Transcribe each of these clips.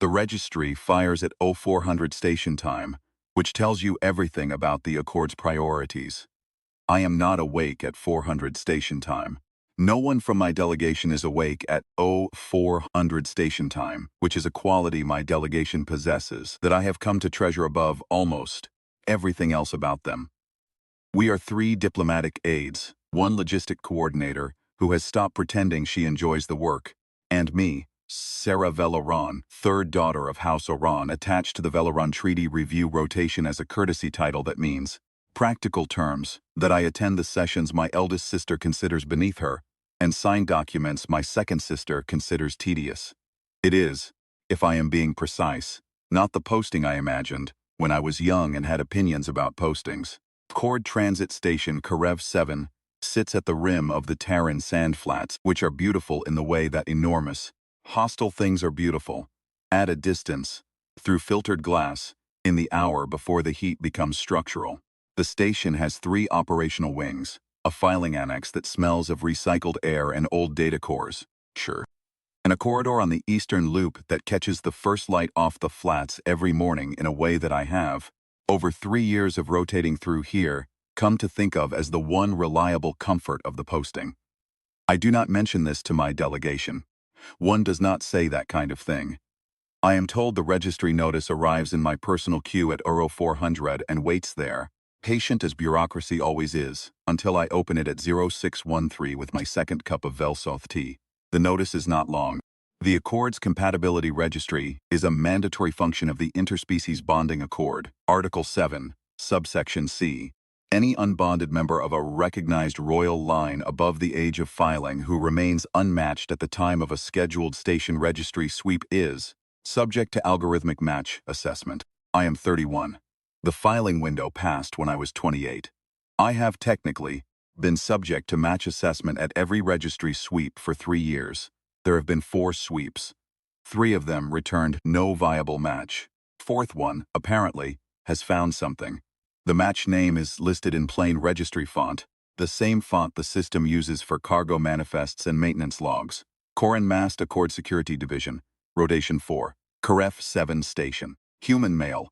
The registry fires at 0400 station time, which tells you everything about the Accord's priorities. I am not awake at 400 station time. No one from my delegation is awake at 0400 station time, which is a quality my delegation possesses that I have come to treasure above almost everything else about them. We are 3 diplomatic aides, 1 logistic coordinator who has stopped pretending she enjoys the work, and me, Sarah Velaron, 3rd daughter of House Oran, attached to the Velaron Treaty Review rotation as a courtesy title that means, practical terms, that I attend the sessions my eldest sister considers beneath her, and sign documents my second sister considers tedious. It is, if I am being precise, not the posting I imagined when I was young and had opinions about postings. Cord Transit Station Karev 7 sits at the rim of the Taran sand flats, which are beautiful in the way that enormous, hostile things are beautiful, at a distance, through filtered glass, in the hour before the heat becomes structural. The station has 3 operational wings, a filing annex that smells of recycled air and old data cores, sure, and a corridor on the eastern loop that catches the first light off the flats every morning in a way that I have, over 3 years of rotating through here, come to think of as the one reliable comfort of the posting. I do not mention this to my delegation. One does not say that kind of thing. I am told the registry notice arrives in my personal queue at 0400 and waits there, patient as bureaucracy always is, until I open it at 0613 with my second cup of Velsoth tea. The notice is not long. The Accord's Compatibility Registry is a mandatory function of the Interspecies Bonding Accord, Article 7, subsection C. Any unbonded member of a recognized royal line above the age of filing who remains unmatched at the time of a scheduled station registry sweep is subject to algorithmic match assessment. I am 31. The filing window passed when I was 28. I have technically been subject to match assessment at every registry sweep for 3 years. There have been 4 sweeps. 3 of them returned no viable match. 4th one, apparently, has found something. The match name is listed in plain registry font, the same font the system uses for cargo manifests and maintenance logs. Corin Mast Accord Security Division, Rotation 4, Karef 7 Station, Human Male,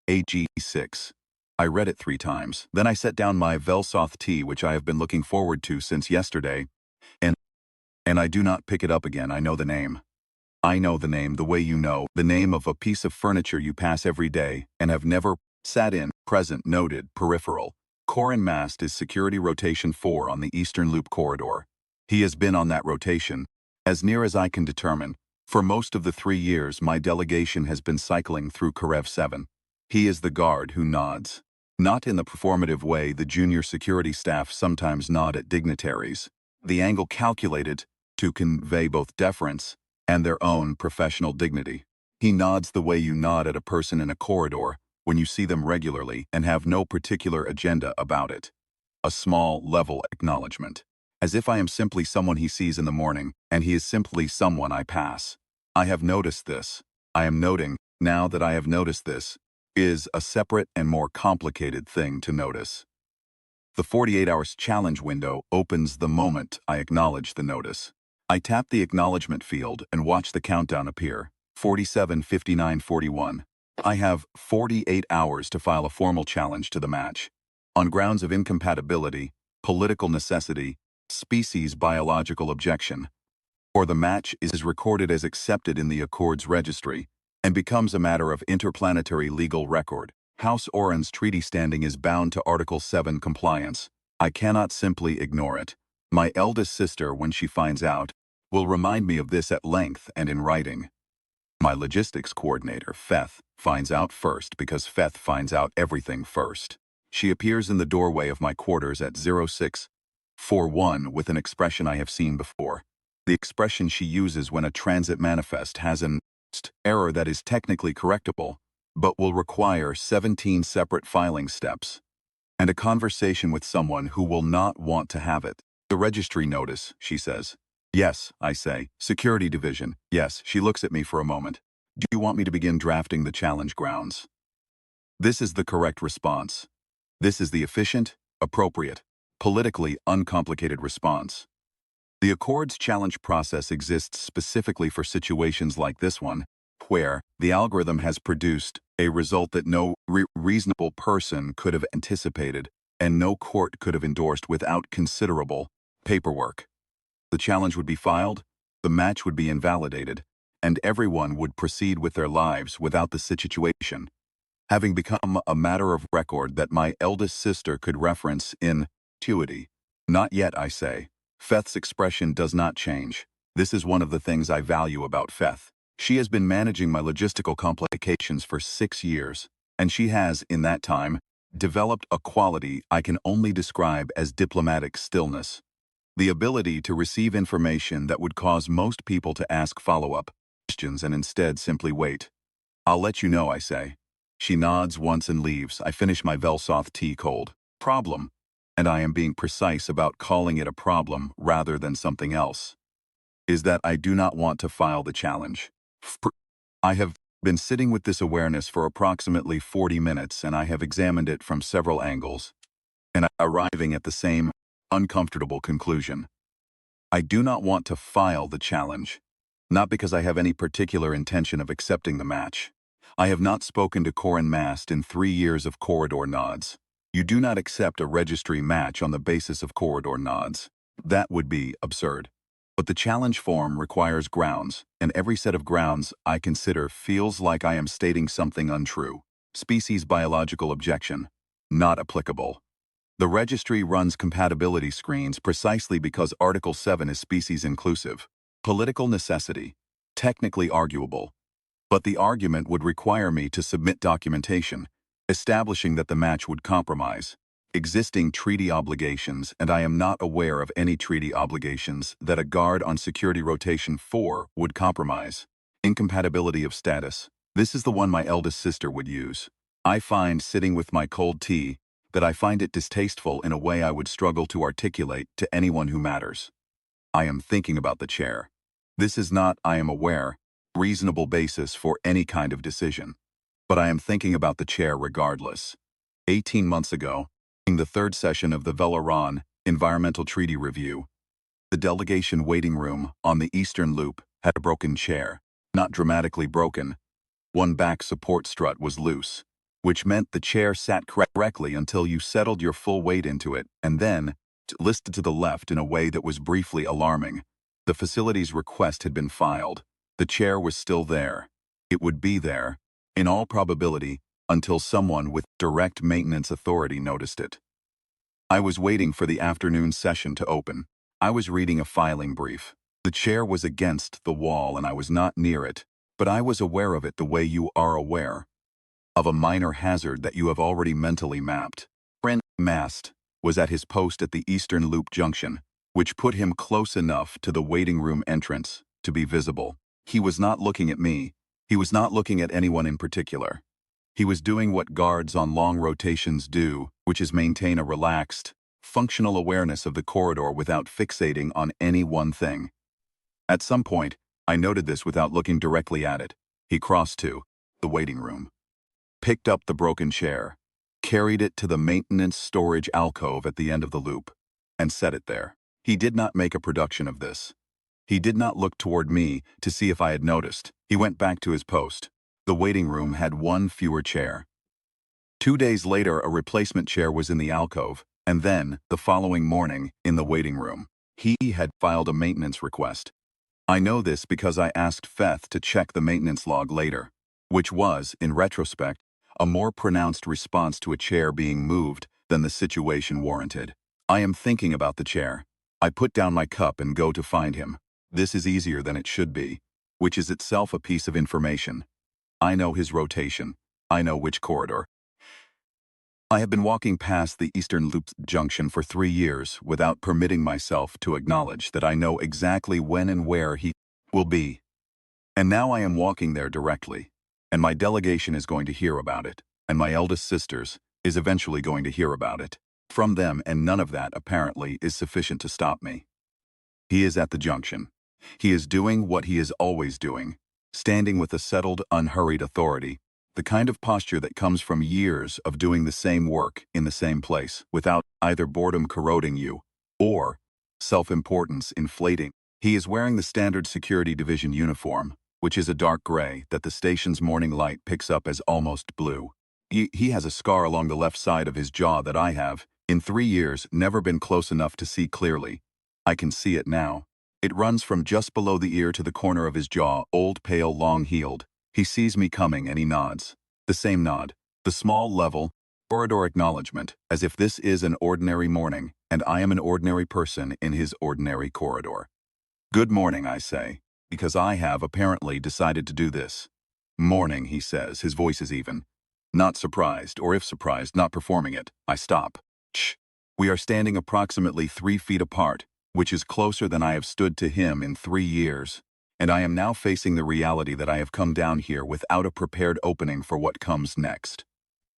AG6. I read it 3 times. Then I set down my Velsoth tea, which I have been looking forward to since yesterday, and I do not pick it up again. I know the name. I know the name the way you know the name of a piece of furniture you pass every day and have never sat in. Present noted, peripheral. Corin Mast is Security Rotation 4 on the Eastern Loop Corridor. He has been on that rotation, as near as I can determine, for most of the 3 years my delegation has been cycling through Karev 7. He is the guard who nods. Not in the performative way the junior security staff sometimes nod at dignitaries. The angle calculated to convey both deference and their own professional dignity. He nods the way you nod at a person in a corridor when you see them regularly and have no particular agenda about it. A small, level acknowledgement. As if I am simply someone he sees in the morning, and he is simply someone I pass. I have noticed this. I am noting, now that I have noticed this, is a separate and more complicated thing to notice. The 48 hours challenge window opens the moment I acknowledge the notice. I tap the acknowledgement field and watch the countdown appear, 47, 59, 41. I have 48 hours to file a formal challenge to the match. On grounds of incompatibility, political necessity, species biological objection, or the match is recorded as accepted in the Accord's registry and becomes a matter of interplanetary legal record. House Oran's treaty standing is bound to Article 7 compliance. I cannot simply ignore it. My eldest sister, when she finds out, will remind me of this at length and in writing. My logistics coordinator, Feth, finds out first because Feth finds out everything first. She appears in the doorway of my quarters at 0641 with an expression I have seen before. The expression she uses when a transit manifest has an error that is technically correctable, but will require 17 separate filing steps, and a conversation with someone who will not want to have it. The registry notice, she says. Yes, I say. Security Division. Yes, she looks at me for a moment. Do you want me to begin drafting the challenge grounds? This is the correct response. This is the efficient, appropriate, politically uncomplicated response. The Accord's challenge process exists specifically for situations like this one, where the algorithm has produced a result that no reasonable person could have anticipated and no court could have endorsed without considerable paperwork. The challenge would be filed, the match would be invalidated, and everyone would proceed with their lives without the situation having become a matter of record that my eldest sister could reference in perpetuity. Not yet, I say. Feth's expression does not change. This is one of the things I value about Feth. She has been managing my logistical complications for 6 years, and she has, in that time, developed a quality I can only describe as diplomatic stillness. The ability to receive information that would cause most people to ask follow-up questions and instead simply wait. I'll let you know, I say. She nods once and leaves. I finish my Velsoth tea cold. Problem. And I am being precise about calling it a problem rather than something else. Is that I do not want to file the challenge. I have been sitting with this awareness for approximately 40 minutes and I have examined it from several angles, and arriving at the same uncomfortable conclusion. I do not want to file the challenge, not because I have any particular intention of accepting the match. I have not spoken to Corin Mast in 3 years of corridor nods. You do not accept a registry match on the basis of corridor nods. That would be absurd. But the challenge form requires grounds, and every set of grounds I consider feels like I am stating something untrue. Species biological objection. Not applicable. The registry runs compatibility screens precisely because Article 7 is species inclusive. Political necessity. Technically arguable. But the argument would require me to submit documentation, establishing that the match would compromise existing treaty obligations, and I am not aware of any treaty obligations that a guard on security rotation 4 would compromise. Incompatibility of status. This is the one my eldest sister would use. I find sitting with my cold tea that I find it distasteful in a way I would struggle to articulate to anyone who matters. I am thinking about the chair. This is not, I am aware, reasonable basis for any kind of decision. But I am thinking about the chair regardless. 18 months ago, in the 3rd session of the Velaron Environmental Treaty Review, the delegation waiting room on the Eastern Loop had a broken chair. Not dramatically broken. One back support strut was loose, which meant the chair sat correctly until you settled your full weight into it and then listed to the left in a way that was briefly alarming. The facility's request had been filed. The chair was still there. It would be there, in all probability, until someone with direct maintenance authority noticed it. I was waiting for the afternoon session to open. I was reading a filing brief. The chair was against the wall and I was not near it, but I was aware of it the way you are aware of a minor hazard that you have already mentally mapped. Corin Mast was at his post at the Eastern Loop Junction, which put him close enough to the waiting room entrance to be visible. He was not looking at me. He was not looking at anyone in particular. He was doing what guards on long rotations do, which is maintain a relaxed, functional awareness of the corridor without fixating on any one thing. At some point, I noted this without looking directly at it. He crossed to the waiting room, picked up the broken chair, carried it to the maintenance storage alcove at the end of the loop, and set it there. He did not make a production of this. He did not look toward me to see if I had noticed. He went back to his post. The waiting room had one fewer chair. 2 days later, a replacement chair was in the alcove, and then, the following morning, in the waiting room. He had filed a maintenance request. I know this because I asked Feth to check the maintenance log later, which was, in retrospect, a more pronounced response to a chair being moved than the situation warranted. I am thinking about the chair. I put down my cup and go to find him. This is easier than it should be, which is itself a piece of information. I know his rotation. I know which corridor. I have been walking past the Eastern Loop Junction for 3 years without permitting myself to acknowledge that I know exactly when and where he will be. And now I am walking there directly, and my delegation is going to hear about it, and my eldest sister's is eventually going to hear about it from them, and none of that, apparently, is sufficient to stop me. He is at the junction. He is doing what he is always doing, standing with a settled, unhurried authority, the kind of posture that comes from years of doing the same work in the same place without either boredom corroding you or self-importance inflating. He is wearing the standard security division uniform, which is a dark gray that the station's morning light picks up as almost blue. He has a scar along the left side of his jaw that I have, in 3 years, never been close enough to see clearly. I can see it now. It runs from just below the ear to the corner of his jaw, old, pale, long-heeled. He sees me coming and he nods. The same nod. The small, level, corridor acknowledgement, as if this is an ordinary morning, and I am an ordinary person in his ordinary corridor. Good morning, I say, because I have apparently decided to do this. Morning, he says, his voice is even. Not surprised, or if surprised, not performing it. I stop. Shh. We are standing approximately 3 feet apart, which is closer than I have stood to him in 3 years. And I am now facing the reality that I have come down here without a prepared opening for what comes next.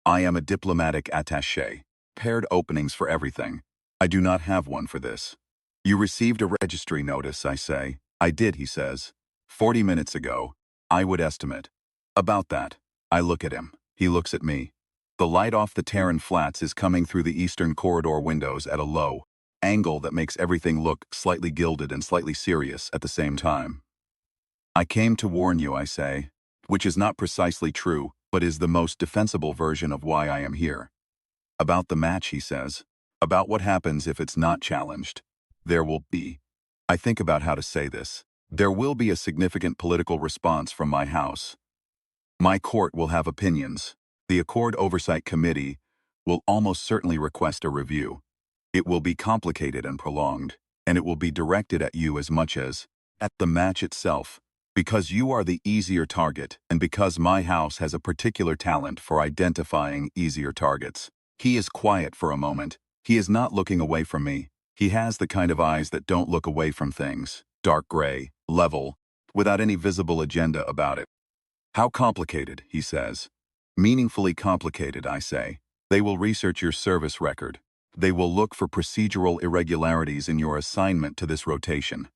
I am a diplomatic attaché. Paired openings for everything. I do not have one for this. You received a registry notice, I say. I did, he says. 40 minutes ago. I would estimate. About that. I look at him. He looks at me. The light off the Terran flats is coming through the eastern corridor windows at a low angle that makes everything look slightly gilded and slightly serious at the same time. I came to warn you, I say, which is not precisely true, but is the most defensible version of why I am here. About the match, he says. About what happens if it's not challenged. There will be. I think about how to say this. There will be a significant political response from my house. My court will have opinions. The Accord Oversight Committee will almost certainly request a review. It will be complicated and prolonged, and it will be directed at you as much as at the match itself, because you are the easier target and because my house has a particular talent for identifying easier targets. He is quiet for a moment. He is not looking away from me. He has the kind of eyes that don't look away from things, dark gray, level, without any visible agenda about it. How complicated, he says. Meaningfully complicated, I say. They will research your service record. They will look for procedural irregularities in your assignment to this rotation.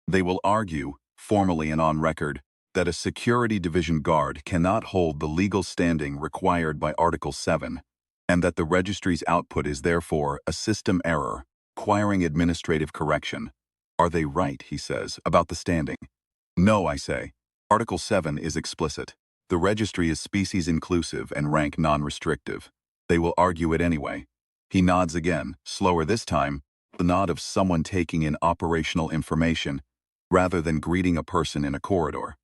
They will argue, formally and on record, that a security division guard cannot hold the legal standing required by Article 7, and that the registry's output is therefore a system error, requiring administrative correction. Are they right, he says, about the standing? No, I say. Article 7 is explicit. The registry is species inclusive and rank non-restrictive. They will argue it anyway. He nods again, slower this time, the nod of someone taking in operational information, rather than greeting a person in a corridor.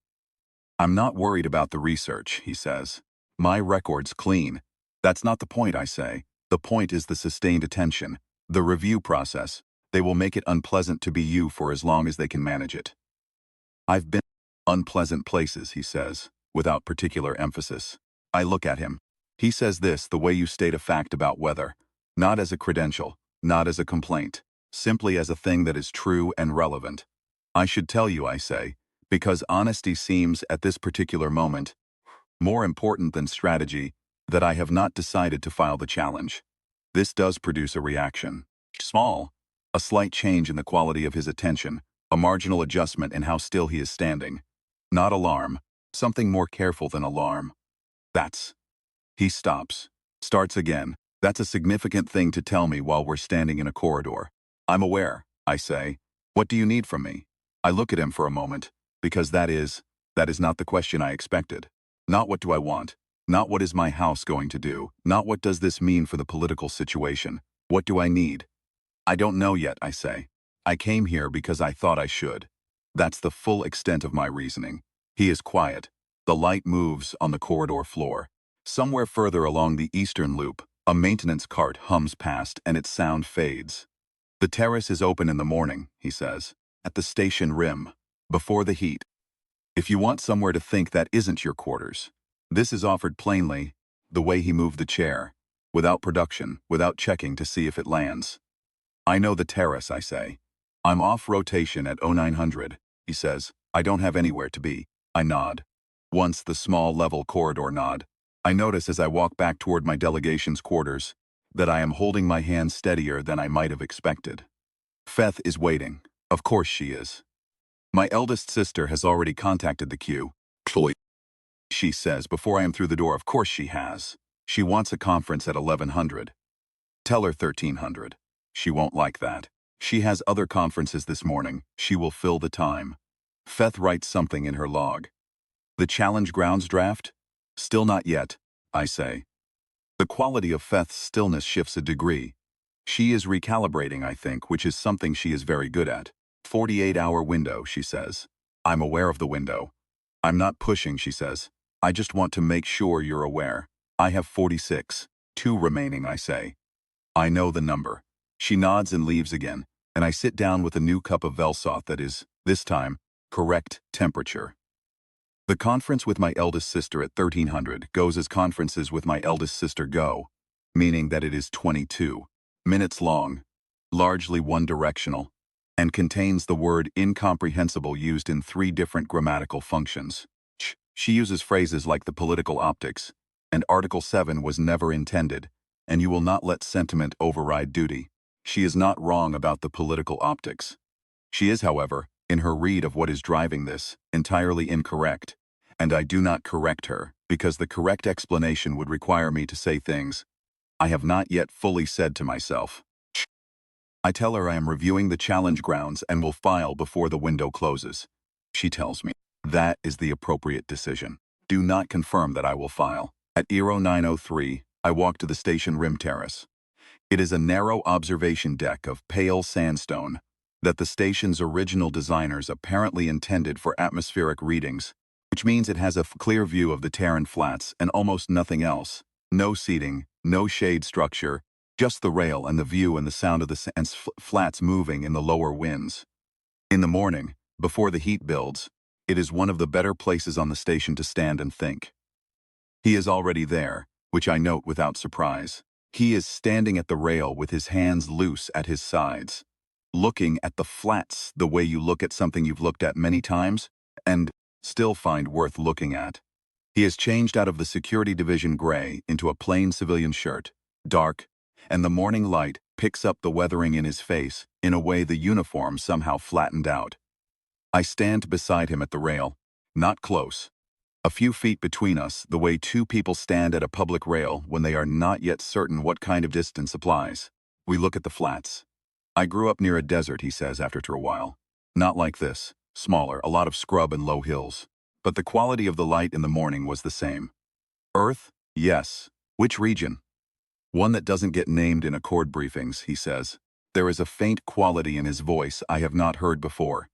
I'm not worried about the research, he says. My record's clean. That's not the point, I say. The point is the sustained attention, the review process. They will make it unpleasant to be you for as long as they can manage it. I've been in unpleasant places, he says, without particular emphasis. I look at him. He says this the way you state a fact about weather, not as a credential, not as a complaint, simply as a thing that is true and relevant. I should tell you, I say, because honesty seems, at this particular moment, more important than strategy, that I have not decided to file the challenge. This does produce a reaction. Small, a slight change in the quality of his attention, a marginal adjustment in how still he is standing. Not alarm, something more careful than alarm. That's. He stops, starts again. That's a significant thing to tell me while we're standing in a corridor. I'm aware, I say. What do you need from me? I look at him for a moment, because that is not the question I expected. Not what do I want, not what is my house going to do, not what does this mean for the political situation. What do I need? I don't know yet, I say. I came here because I thought I should. That's the full extent of my reasoning. He is quiet. The light moves on the corridor floor. Somewhere further along the eastern loop, a maintenance cart hums past and its sound fades. The terrace is open in the morning, he says, at the station rim, before the heat. If you want somewhere to think that isn't your quarters, this is offered plainly, the way he moved the chair, without production, without checking to see if it lands. I know the terrace, I say. I'm off rotation at 0900, he says. I don't have anywhere to be. I nod. Once the small level corridor nod. I notice as I walk back toward my delegation's quarters that I am holding my hand steadier than I might have expected. Feth is waiting. Of course she is. My eldest sister has already contacted the queue. Chloe, she says before I am through the door. Of course she has. She wants a conference at 1100. Tell her 1300. She won't like that. She has other conferences this morning. She will fill the time. Feth writes something in her log. The challenge grounds draft? Still not yet, I say. The quality of Feth's stillness shifts a degree. She is recalibrating, I think, which is something she is very good at. 48-hour window, she says. I'm aware of the window. I'm not pushing, she says. I just want to make sure you're aware. I have 46. 2 remaining, I say. I know the number. She nods and leaves again, and I sit down with a new cup of Velsoth that is, this time, correct temperature. The conference with my eldest sister at 1300 goes as conferences with my eldest sister go, meaning that it is 22 minutes long, largely one-directional, and contains the word incomprehensible used in 3 different grammatical functions. She uses phrases like the political optics, and Article 7 was never intended, and you will not let sentiment override duty. She is not wrong about the political optics. She is, however, in her read of what is driving this, entirely incorrect, and I do not correct her, because the correct explanation would require me to say things I have not yet fully said to myself. I tell her I am reviewing the challenge grounds and will file before the window closes. She tells me, that is the appropriate decision. Do not confirm that I will file. At Eero 903, I walk to the station rim terrace. It is a narrow observation deck of pale sandstone that the station's original designers apparently intended for atmospheric readings, which means it has a clear view of the Terran flats and almost nothing else. No seating, no shade structure, just the rail and the view and the sound of the flats moving in the lower winds. In the morning, before the heat builds, it is one of the better places on the station to stand and think. He is already there, which I note without surprise. He is standing at the rail with his hands loose at his sides, looking at the flats the way you look at something you've looked at many times and still find worth looking at. He has changed out of the security division gray into a plain civilian shirt, dark, and the morning light picks up the weathering in his face in a way the uniform somehow flattened out. I stand beside him at the rail, not close. A few feet between us, the way 2 people stand at a public rail when they are not yet certain what kind of distance applies. We look at the flats. I grew up near a desert, he says after a while. Not like this, smaller, a lot of scrub and low hills. But the quality of the light in the morning was the same. Earth? Yes. Which region? One that doesn't get named in Accord briefings, he says. There is a faint quality in his voice I have not heard before.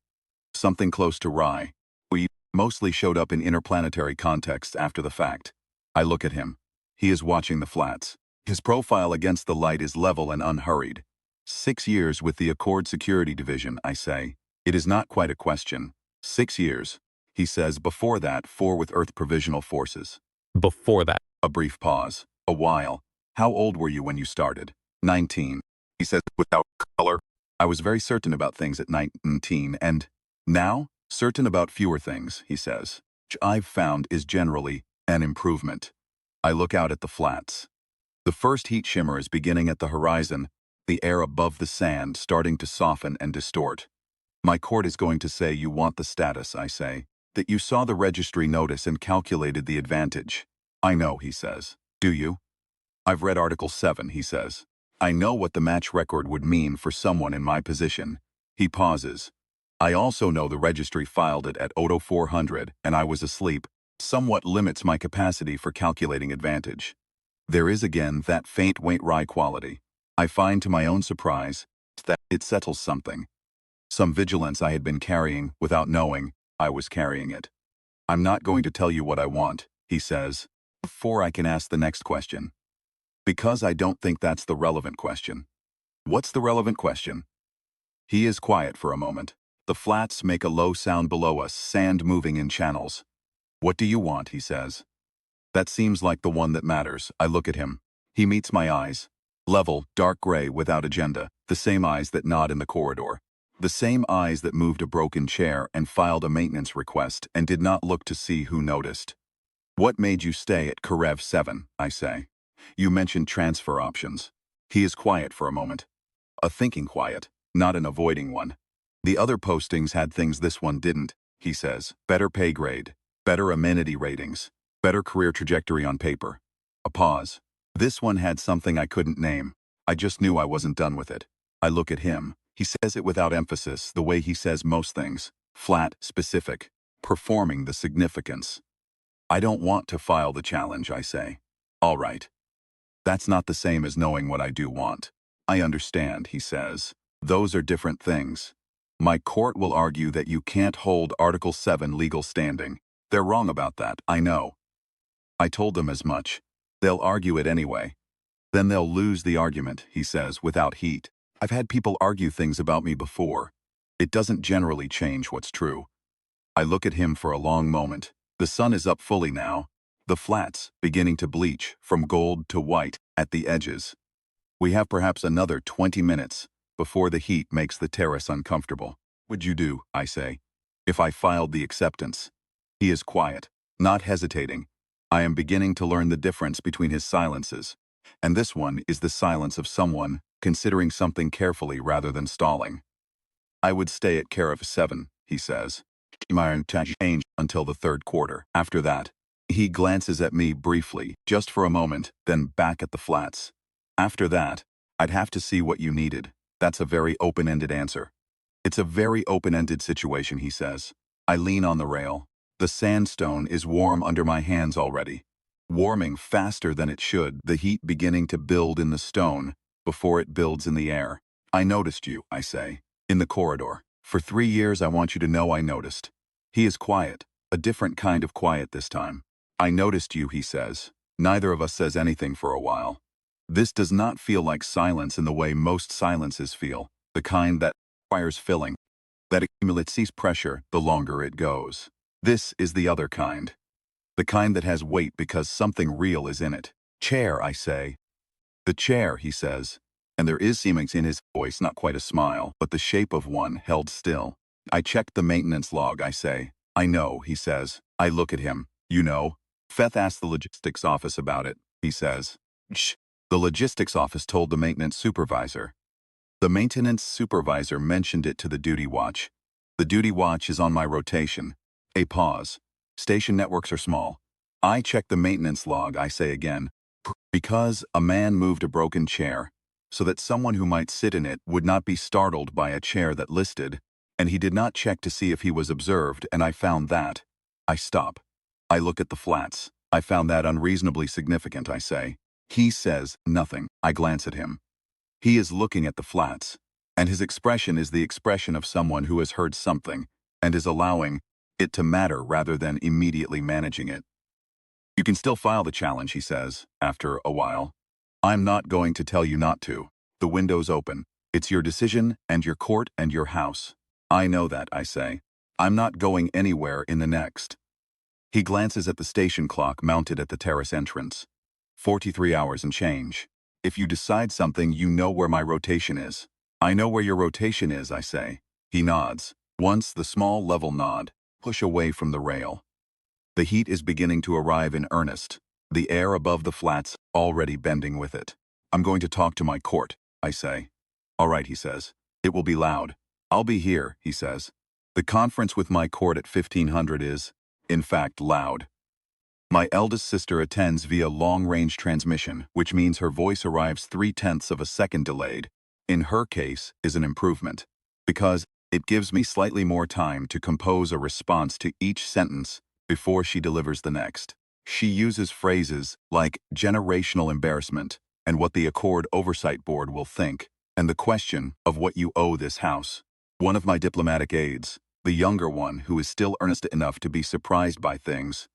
Something close to Rye. We mostly showed up in interplanetary contexts after the fact. I look at him. He is watching the flats. His profile against the light is level and unhurried. 6 years with the Accord Security Division, I say. It is not quite a question. 6 years. He says, before that, 4 with Earth Provisional Forces. Before that. A brief pause. A while. How old were you when you started? 19. He says, without color. I was very certain about things at 19, and now, certain about fewer things, he says, which I've found is generally an improvement. I look out at the flats. The first heat shimmer is beginning at the horizon, the air above the sand starting to soften and distort. My court is going to say you want the status, I say, that you saw the registry notice and calculated the advantage. I know, he says. Do you? I've read Article 7, he says. I know what the match record would mean for someone in my position. He pauses. I also know the registry filed it at 0400 and I was asleep, somewhat limits my capacity for calculating advantage. There is again that faint Rye quality. I find to my own surprise that it settles something. Some vigilance I had been carrying without knowing I was carrying it. I'm not going to tell you what I want, he says, before I can ask the next question. Because I don't think that's the relevant question. What's the relevant question? He is quiet for a moment. The flats make a low sound below us, sand moving in channels. What do you want, he says. That seems like the one that matters. I look at him. He meets my eyes. Level, dark gray, without agenda. The same eyes that nod in the corridor. The same eyes that moved a broken chair and filed a maintenance request and did not look to see who noticed. What made you stay at Karev 7, I say. You mentioned transfer options. He is quiet for a moment. A thinking quiet, not an avoiding one. The other postings had things this one didn't, he says. Better pay grade, better amenity ratings, better career trajectory on paper. A pause. This one had something I couldn't name. I just knew I wasn't done with it. I look at him. He says it without emphasis, the way he says most things. flat, specific, performing the significance. I don't want to file the challenge, I say. All right. That's not the same as knowing what I do want. I understand, he says. Those are different things. My court will argue that you can't hold Article 7 legal standing. They're wrong about that, I know. I told them as much. They'll argue it anyway. Then they'll lose the argument, he says, without heat. I've had people argue things about me before. It doesn't generally change what's true. I look at him for a long moment. The sun is up fully now. The flats beginning to bleach from gold to white at the edges. We have perhaps another 20 minutes before the heat makes the terrace uncomfortable. Would you do, I say, if I filed the acceptance? He is quiet, not hesitating. I am beginning to learn the difference between his silences. And this one is the silence of someone considering something carefully rather than stalling. I would stay at care of 7, he says. My intention change until the third quarter. After that, he glances at me briefly, just for a moment, then back at the flats. After that, I'd have to see what you needed. That's a very open-ended answer. It's a very open-ended situation, he says. I lean on the rail. The sandstone is warm under my hands already. Warming faster than it should, the heat beginning to build in the stone before it builds in the air. I noticed you, I say, in the corridor. For 3 years I want you to know I noticed. He is quiet, a different kind of quiet this time. I noticed you, he says. Neither of us says anything for a while. This does not feel like silence in the way most silences feel, the kind that requires filling, that accumulates pressure the longer it goes. This is the other kind. The kind that has weight because something real is in it. Chair, I say. The chair, he says, and there is seeming in his voice not quite a smile, but the shape of one held still. I checked the maintenance log, I say. I know, he says. I look at him. You know? Feth asked the logistics office about it, he says. Shh. The logistics office told the maintenance supervisor. The maintenance supervisor mentioned it to the duty watch. The duty watch is on my rotation. A pause. Station networks are small. I check the maintenance log, I say again. Because a man moved a broken chair, so that someone who might sit in it would not be startled by a chair that listed, and he did not check to see if he was observed, and I found that. I stop. I look at the flats. I found that unreasonably significant, I say. He says nothing. I glance at him. He is looking at the flats, and his expression is the expression of someone who has heard something and is allowing it to matter rather than immediately managing it. You can still file the challenge, he says, after a while. I'm not going to tell you not to. The window's open. It's your decision and your court and your house. I know that, I say. I'm not going anywhere in the next. He glances at the station clock mounted at the terrace entrance. 43 hours and change. If you decide something, you know where my rotation is. I know where your rotation is, I say. He nods. Once the small level nod. Push away from the rail. The heat is beginning to arrive in earnest. The air above the flats already bending with it. I'm going to talk to my court, I say. All right, he says. It will be loud. I'll be here, he says. The conference with my court at 1500 is, in fact, loud. My eldest sister attends via long-range transmission, which means her voice arrives 3/10 of a second delayed. In her case, is an improvement, because it gives me slightly more time to compose a response to each sentence before she delivers the next. She uses phrases like generational embarrassment and what the Accord Oversight Board will think, and the question of what you owe this house. One of my diplomatic aides, the younger one who is still earnest enough to be surprised by things,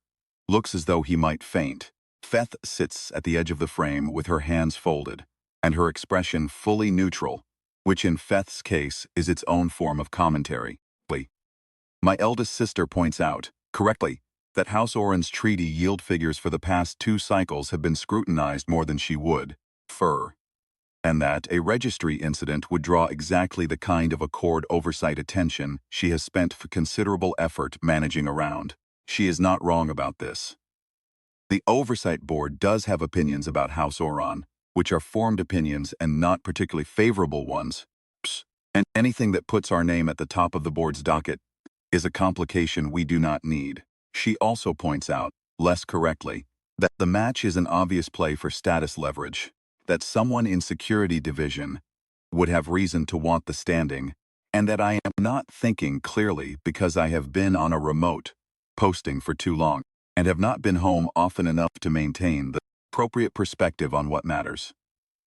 looks as though he might faint. Feth sits at the edge of the frame with her hands folded, and her expression fully neutral, which in Feth's case is its own form of commentary. My eldest sister points out, correctly, that House Oran's treaty yield figures for the past 2 cycles have been scrutinized more than she would, and that a registry incident would draw exactly the kind of Accord oversight attention she has spent for considerable effort managing around. She is not wrong about this. The Oversight Board does have opinions about House Oran, which are formed opinions and not particularly favorable ones. And anything that puts our name at the top of the board's docket is a complication we do not need. She also points out, less correctly, that the match is an obvious play for status leverage, that someone in Security Division would have reason to want the standing, and that I am not thinking clearly because I have been on a remote posting for too long and have not been home often enough to maintain the appropriate perspective on what matters.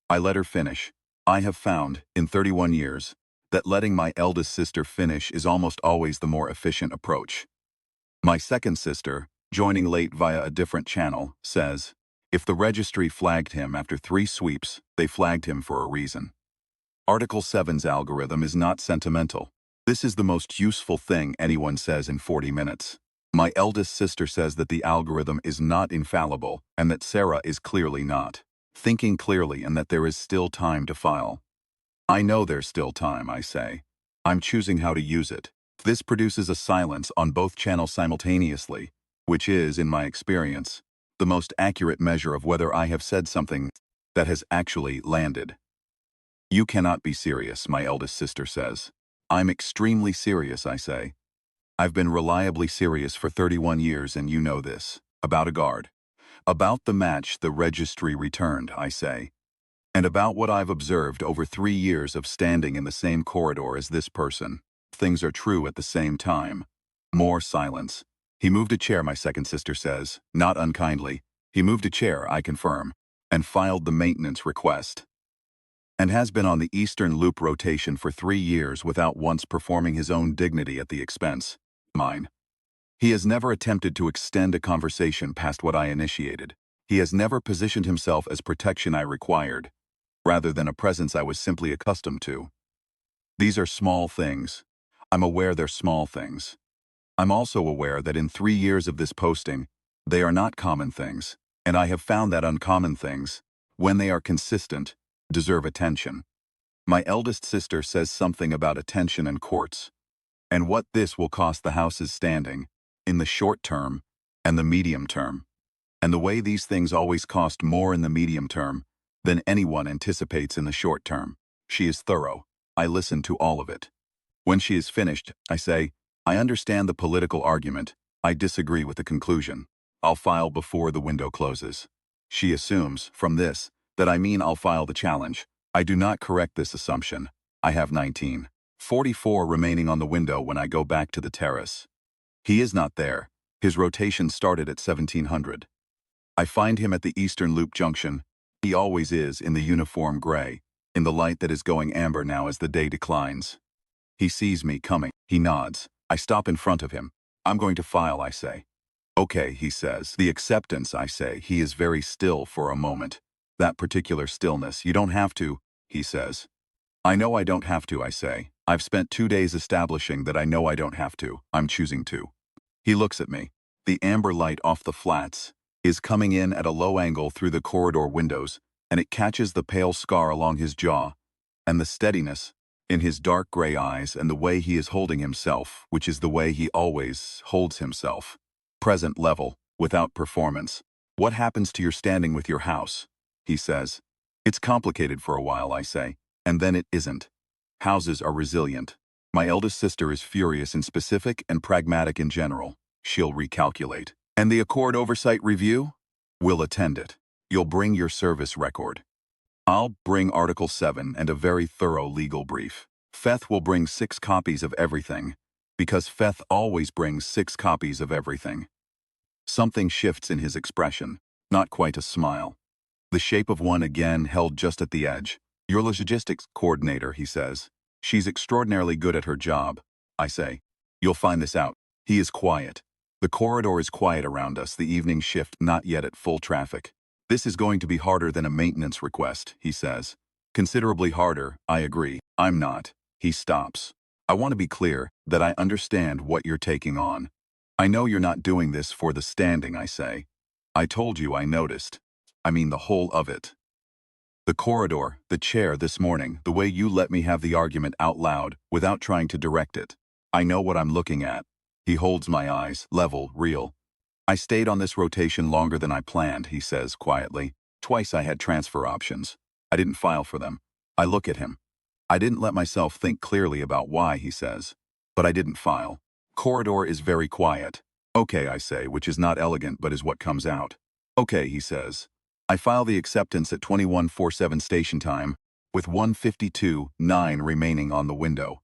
I let her finish. I have found, in 31 years, that letting my eldest sister finish is almost always the more efficient approach. My second sister, joining late via a different channel, says, if the registry flagged him after 3 sweeps, they flagged him for a reason. Article 7's algorithm is not sentimental. This is the most useful thing anyone says in 40 minutes. My eldest sister says that the algorithm is not infallible and that Sarah is clearly not thinking clearly and that there is still time to file. I know there's still time, I say. I'm choosing how to use it. This produces a silence on both channels simultaneously, which is, in my experience, the most accurate measure of whether I have said something that has actually landed. You cannot be serious, my eldest sister says. I'm extremely serious, I say. I've been reliably serious for 31 years and you know this. About a guard. About the match the registry returned, I say. And about what I've observed over 3 years of standing in the same corridor as this person. Things are true at the same time. More silence. He moved a chair, my second sister says, not unkindly. He moved a chair, I confirm, and filed the maintenance request. And has been on the Eastern Loop rotation for 3 years without once performing his own dignity at the expense. Mine. He has never attempted to extend a conversation past what I initiated. He has never positioned himself as protection I required, rather than a presence I was simply accustomed to. These are small things. I'm aware they're small things. I'm also aware that in 3 years of this posting, they are not common things, and I have found that uncommon things, when they are consistent, deserve attention. My eldest sister says something about attention and courts, and what this will cost the house's standing, in the short term and the medium term, and the way these things always cost more in the medium term than anyone anticipates in the short term. She is thorough. I listen to all of it. When she is finished, I say, I understand the political argument. I disagree with the conclusion. I'll file before the window closes. She assumes, from this, that I mean I'll file the challenge. I do not correct this assumption. I have 1944 remaining on the window when I go back to the terrace. He is not there. His rotation started at 1700. I find him at the Eastern Loop Junction. He always is, in the uniform gray, in the light that is going amber now as the day declines. He sees me coming. He nods. I stop in front of him. I'm going to file, I say. Okay, he says. The acceptance, I say. He is very still for a moment. That particular stillness. You don't have to, he says. I know I don't have to, I say. I've spent 2 days establishing that I know I don't have to. I'm choosing to. He looks at me. The amber light off the flats is coming in at a low angle through the corridor windows, and it catches the pale scar along his jaw, and the steadiness in his dark gray eyes and the way he is holding himself, which is the way he always holds himself. Present level, without performance. What happens to your standing with your house? He says. It's complicated for a while, I say, and then it isn't. Houses are resilient. My eldest sister is furious in specific and pragmatic in general. She'll recalculate. And the Accord Oversight Review? We'll attend it. You'll bring your service record. I'll bring Article 7 and a very thorough legal brief. Feth will bring 6 copies of everything, because Feth always brings 6 copies of everything. Something shifts in his expression, not quite a smile. The shape of one again held just at the edge. Your logistics coordinator, he says. She's extraordinarily good at her job, I say. You'll find this out. He is quiet. The corridor is quiet around us, the evening shift not yet at full traffic. This is going to be harder than a maintenance request, he says. Considerably harder, I agree. I'm not. He stops. I want to be clear that I understand what you're taking on. I know you're not doing this for the standing, I say. I told you I noticed. I mean the whole of it. The corridor, the chair this morning, the way you let me have the argument out loud without trying to direct it. I know what I'm looking at. He holds my eyes, level, real. I stayed on this rotation longer than I planned, he says quietly. Twice I had transfer options. I didn't file for them. I look at him. I didn't let myself think clearly about why, he says. But I didn't file. Corridor is very quiet. Okay, I say, which is not elegant but is what comes out. Okay, he says. I file the acceptance at 21:47 station time, with 1:52:09 remaining on the window.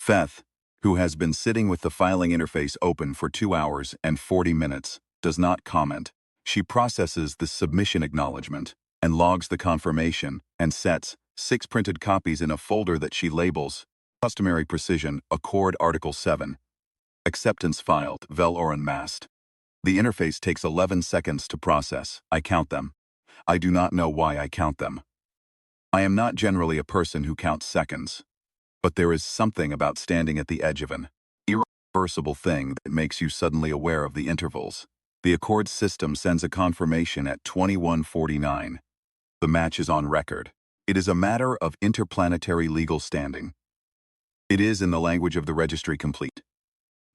Feth, who has been sitting with the filing interface open for 2 hours and 40 minutes, does not comment. She processes the submission acknowledgement and logs the confirmation and sets 6 printed copies in a folder that she labels Customary Precision, Accord Article 7. Acceptance filed, vel oren mast. The interface takes 11 seconds to process. I count them. I do not know why I count them. I am not generally a person who counts seconds. But there is something about standing at the edge of an irreversible thing that makes you suddenly aware of the intervals. The Accord system sends a confirmation at 21:49. The match is on record. It is a matter of interplanetary legal standing. It is in the language of the registry complete.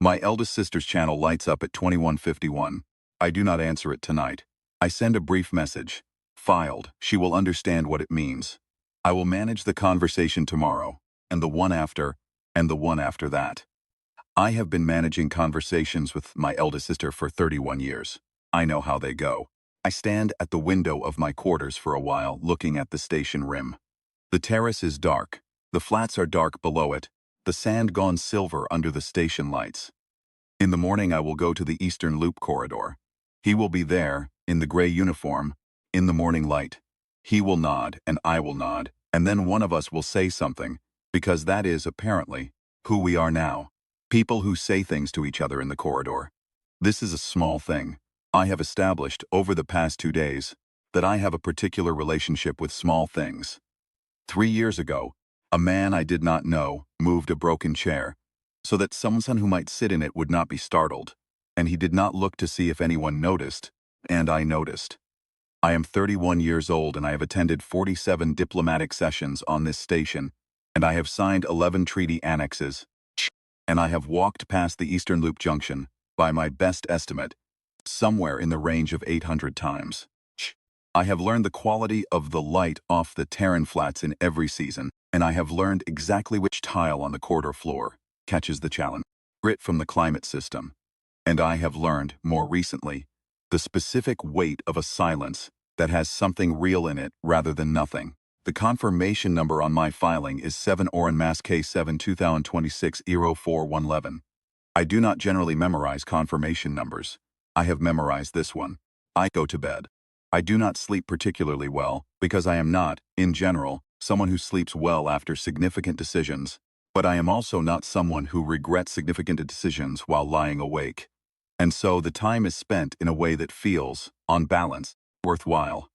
My eldest sister's channel lights up at 21:51. I do not answer it tonight. I send a brief message. Filed. She will understand what it means. I will manage the conversation tomorrow, and the one after, and the one after that. I have been managing conversations with my eldest sister for 31 years. I know how they go. I stand at the window of my quarters for a while, looking at the station rim. The terrace is dark. The flats are dark below it, the sand gone silver under the station lights. In the morning I will go to the Eastern Loop corridor. He will be there, in the gray uniform, in the morning light. He will nod, and I will nod, and then one of us will say something, because that is, apparently, who we are now. People who say things to each other in the corridor. This is a small thing. I have established, over the past 2 days, that I have a particular relationship with small things. 3 years ago, a man I did not know moved a broken chair, so that someone who might sit in it would not be startled, and he did not look to see if anyone noticed, and I noticed. I am 31 years old and I have attended 47 diplomatic sessions on this station, and I have signed 11 treaty annexes, and I have walked past the Eastern Loop Junction, by my best estimate, somewhere in the range of 800 times. I have learned the quality of the light off the Terran flats in every season, and I have learned exactly which tile on the corridor floor catches the challenge, grit from the climate system. And I have learned, more recently, the specific weight of a silence that has something real in it rather than nothing. The confirmation number on my filing is 7 Oren Mas K7 2026 04111. I do not generally memorize confirmation numbers. I have memorized this one. I go to bed. I do not sleep particularly well, because I am not, in general, someone who sleeps well after significant decisions, but I am also not someone who regrets significant decisions while lying awake. And so the time is spent in a way that feels, on balance, worthwhile.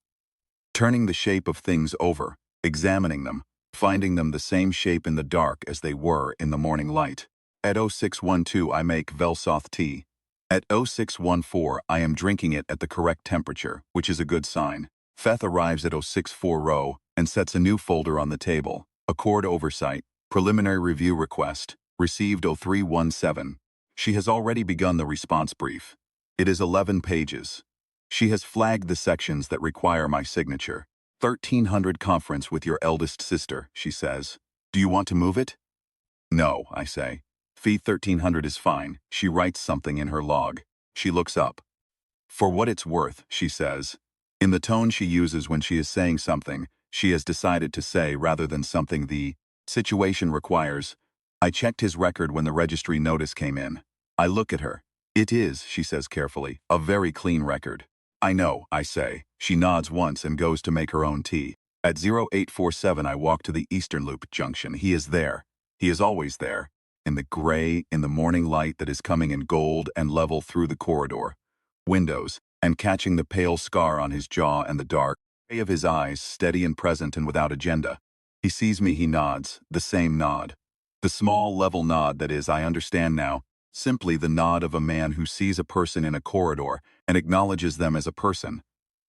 Turning the shape of things over, examining them, finding them the same shape in the dark as they were in the morning light. At 0612 I make Velsoth tea. At 0614 I am drinking it at the correct temperature, which is a good sign. Feth arrives at 0640 and sets a new folder on the table. Accord Oversight, Preliminary Review Request, received 0317. She has already begun the response brief. It is 11 pages. She has flagged the sections that require my signature. 1300 conference with your eldest sister, she says. Do you want to move it? No, I say. Fee 1300 is fine. She writes something in her log. She looks up. For what it's worth, she says. In the tone she uses when she is saying something, she has decided to say rather than something the situation requires. I checked his record when the registry notice came in. I look at her. It is, she says carefully, a very clean record. I know, I say. She nods once and goes to make her own tea. At 0847 I walk to the Eastern Loop Junction. He is there. He is always there. In the gray, in the morning light that is coming in gold and level through the corridor. Windows, and catching the pale scar on his jaw and the dark gray of his eyes, steady and present and without agenda. He sees me, he nods, the same nod. The small, level nod that is, I understand now, simply the nod of a man who sees a person in a corridor and acknowledges them as a person.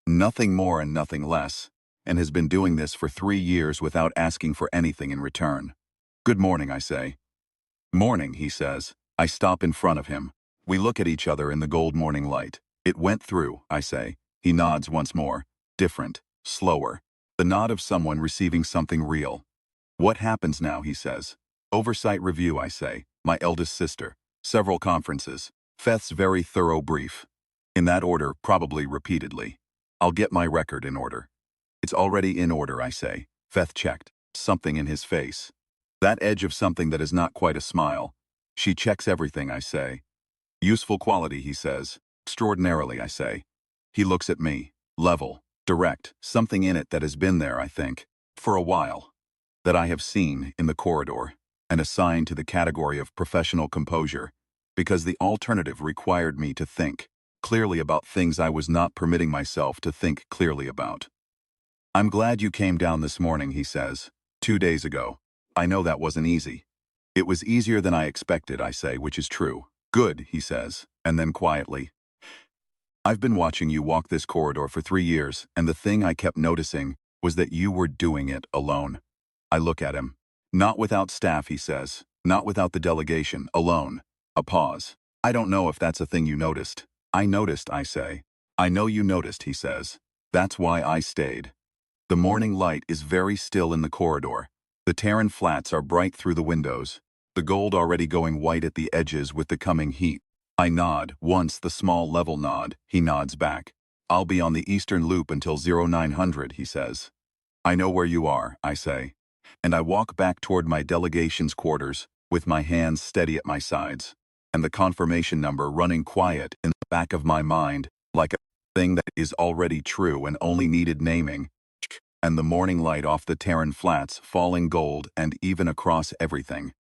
Nothing more and nothing less, and has been doing this for 3 years without asking for anything in return. Good morning, I say. Morning, he says. I stop in front of him. We look at each other in the gold morning light. It went through, I say. He nods once more. Different, slower. The nod of someone receiving something real. What happens now, he says. Oversight review, I say. My eldest sister. Several conferences. Feth's very thorough brief. In that order, probably repeatedly. I'll get my record in order. It's already in order, I say. Feth checked. Something in his face. That edge of something that is not quite a smile. She checks everything, I say. Useful quality, he says. Extraordinarily, I say. He looks at me. Level. Direct. Something in it that has been there, I think. For a while. That I have seen in the corridor. And assigned to the category of professional composure. Because the alternative required me to think clearly about things I was not permitting myself to think clearly about. I'm glad you came down this morning, he says. 2 days ago. I know that wasn't easy. It was easier than I expected, I say, which is true. Good, he says, and then quietly. I've been watching you walk this corridor for 3 years, and the thing I kept noticing was that you were doing it alone. I look at him. Not without staff, he says. Not without the delegation, alone. A pause. I don't know if that's a thing you noticed. I noticed, I say. I know you noticed, he says. That's why I stayed. The morning light is very still in the corridor. The Terran flats are bright through the windows, the gold already going white at the edges with the coming heat. I nod, once the small level nod. He nods back. I'll be on the eastern loop until 0900, he says. I know where you are, I say. And I walk back toward my delegation's quarters, with my hands steady at my sides, and the confirmation number running quiet in the back of my mind, like a thing that is already true and only needed naming. And the morning light off the Terran flats falling gold and even across everything.